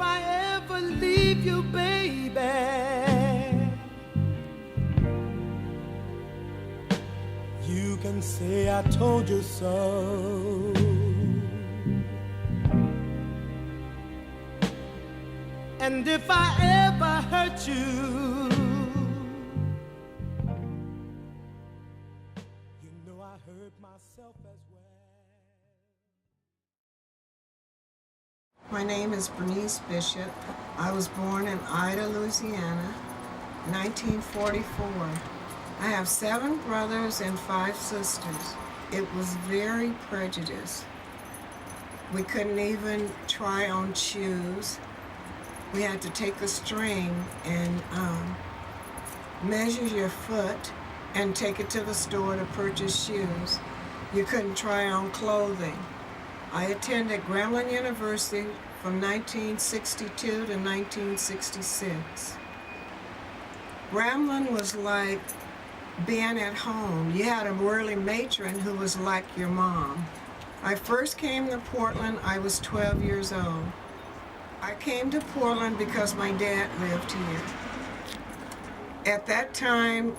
I ever leave you, baby, you can say I told you so. And if I ever hurt you, you know I hurt myself as well. My name is Bernice Bishop. I was born in Ida, Louisiana, 1944. I have 7 brothers and 5 sisters. It was very prejudiced. We couldn't even try on shoes. We had to take a string and measure your foot and take it to the store to purchase shoes. You couldn't try on clothing. I attended Grambling University from 1962 to 1966. Grambling was like being at home. You had a whirly matron who was like your mom. I first came to Portland, I was 12 years old. I came to Portland because my dad lived here. At that time,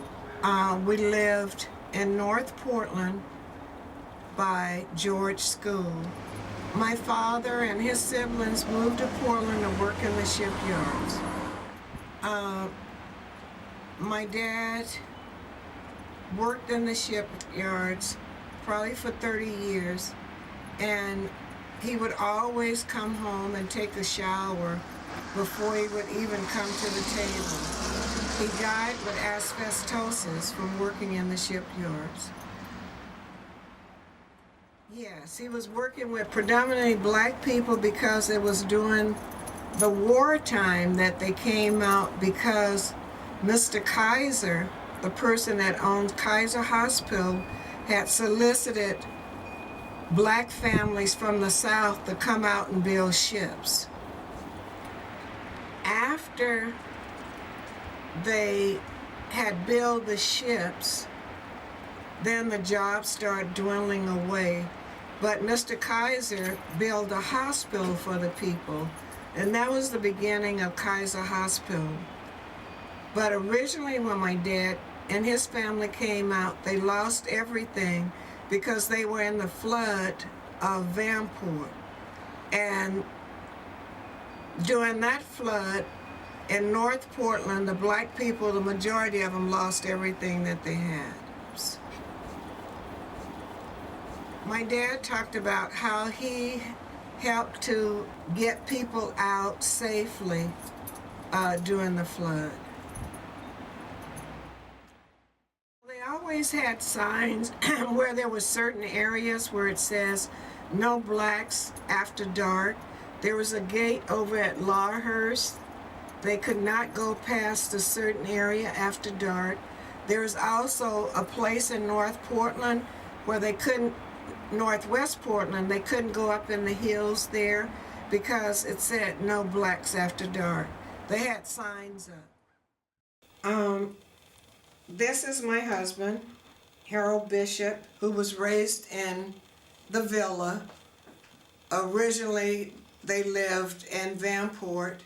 we lived in North Portland by George School. My father and his siblings moved to Portland to work in the shipyards. My dad worked in the shipyards probably for 30 years, and he would always come home and take a shower before he would even come to the table. He died with asbestosis from working in the shipyards. Yes, he was working with predominantly black people because it was during the wartime that they came out, because Mr. Kaiser, the person that owned Kaiser Hospital, had solicited black families from the South to come out and build ships. After they had built the ships, then the jobs started dwindling away. But Mr. Kaiser built a hospital for the people, and that was the beginning of Kaiser Hospital. But originally when my dad and his family came out, they lost everything because they were in the flood of Vanport. And during that flood in North Portland, the black people, the majority of them, lost everything that they had. My dad talked about how he helped to get people out safely during the flood. They always had signs where there were certain areas where it says no blacks after dark. There was a gate over at Lawhurst. They could not go past a certain area after dark. There was also a place in North Portland where they couldn't, Northwest Portland, they couldn't go up in the hills there because it said no blacks after dark. They had signs up. This is my husband, Kyrell Bishop, who was raised in the villa. Originally, they lived in Vanport.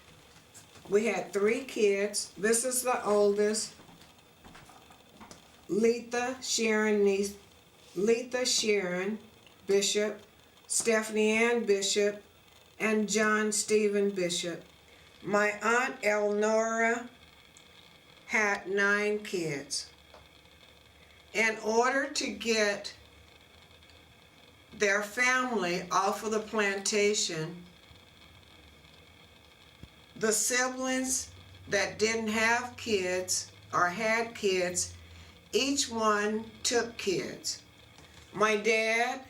We had 3 kids. This is the oldest, Letha Sharon Bishop, Stephanie Ann Bishop, and John Stephen Bishop. My Aunt Elnora had 9 kids. In order to get their family off of the plantation, the siblings that didn't have kids or had kids, each one took kids. My dad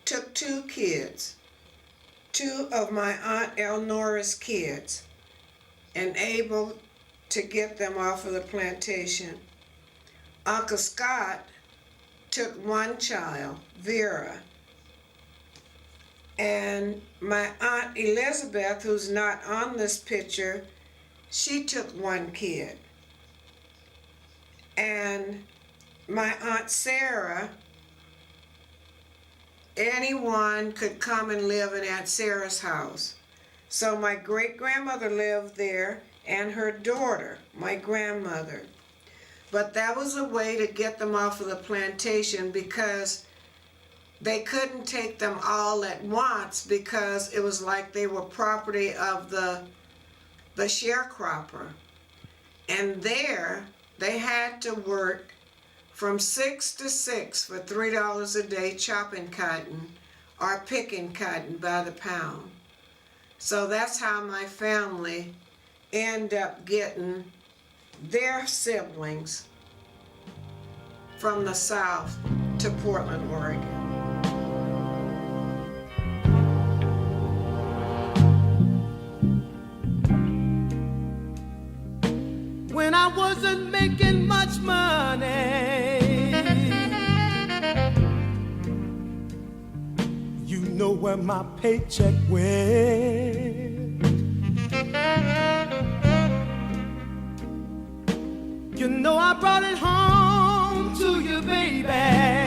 took 2 kids, 2 of my Aunt Elnora's kids, and able to get them off of the plantation. Uncle Scott took 1 child, Vera, and my Aunt Elizabeth, who's not on this picture, she took 1 kid. And my Aunt Sarah, anyone could come and live in Aunt Sarah's house. So my great-grandmother lived there and her daughter, my grandmother. But that was a way to get them off of the plantation because they couldn't take them all at once because it was like they were property of the sharecropper. And there they had to work from 6 to 6 for $3 a day chopping cotton or picking cotton by the pound. So that's how my family ended up getting their siblings from the South to Portland, Oregon. When I wasn't making much money, you know where my paycheck went. You know I brought it home to you, baby.